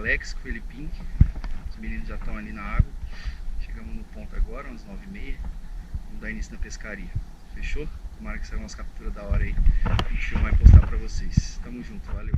Alex, com o Felipinho. Os meninos já estão ali na água. Chegamos no ponto agora, umas 9h30. Vamos dar início na pescaria. Fechou? Tomara que saia umas capturas da hora aí. A gente filmar e postar pra vocês. Tamo junto, valeu!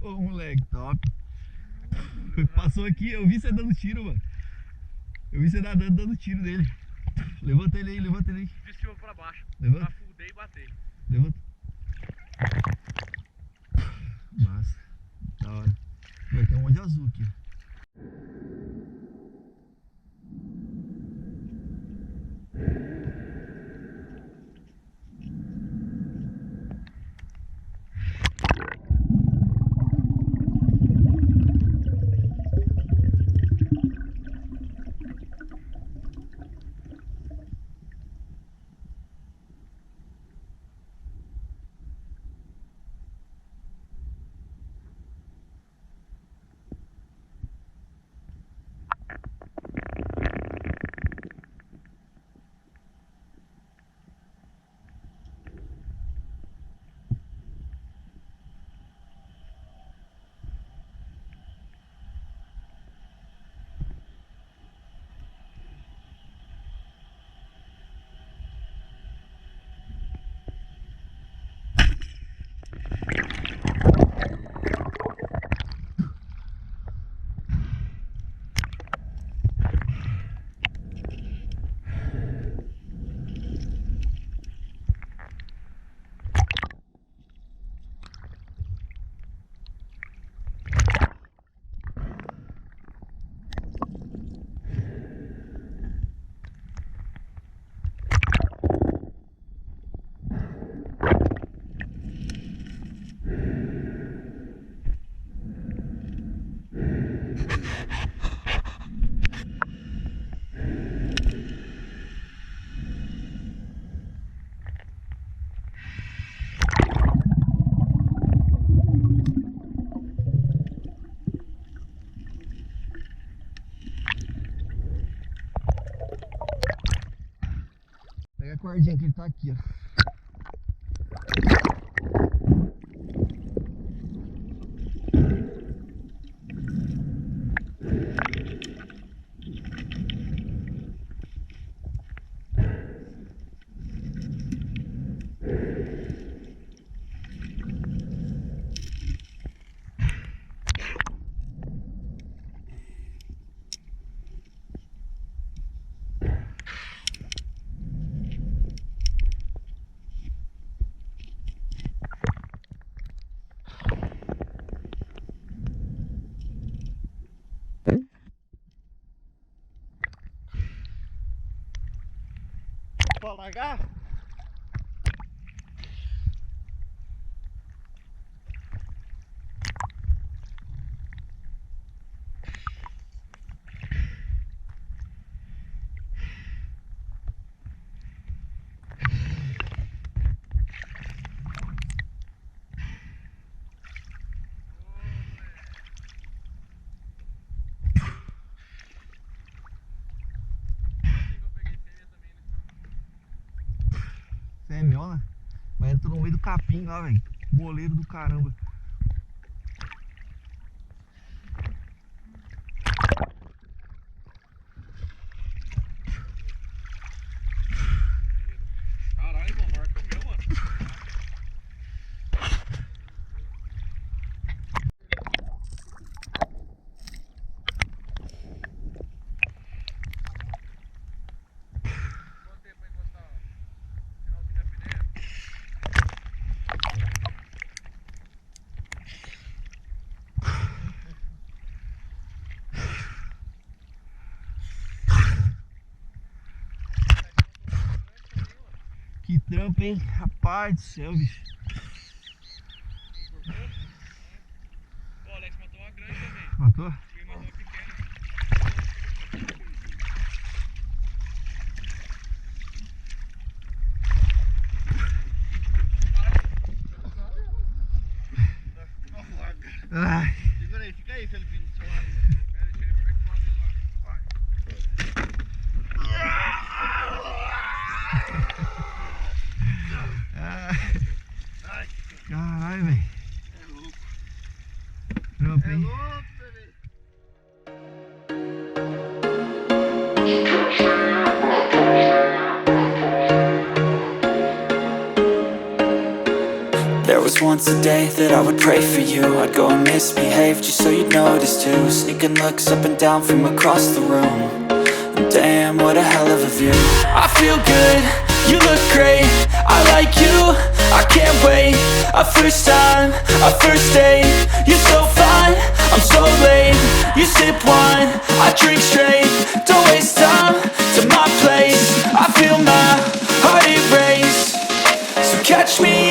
Ô, moleque, top. Passou aqui, eu vi você dando tiro, mano. Eu vi você dando tiro nele. Levanta ele aí, levanta ele aí. De cima pra baixo. Levanta. Afundei e batei. Levanta. Massa. Da hora. Vai ter um monte de azul aqui. Pega a cordinha que ele tá aqui, ó. Pode largar? Fêmea, mas entrou no meio do capim lá, velho. Boleiro do caramba. Caralho, mano, marca o meu, mano. Quanto tempo vai encostar? Finalzinho da fileira? Que trampo, hein? Rapaz do céu, bicho. Ó, o Alex matou uma grande também. Matou? Tive mais uma pequena. Ai. Segura aí, fica aí, Felipinho, do seu lado. Caralho, velho. É louco. Trampo, É hein? louco, bebê. There was once a day that I would pray for you. I'd go and misbehave just so you'd notice too. Sneaking looks up and down from across the room. And damn, what a hell of a view. I feel good, you look great, I like you, I can't wait. A first time, a first date. You're so fine, I'm so late. You sip wine, I drink straight. Don't waste time to my place. I feel my heart erase. So catch me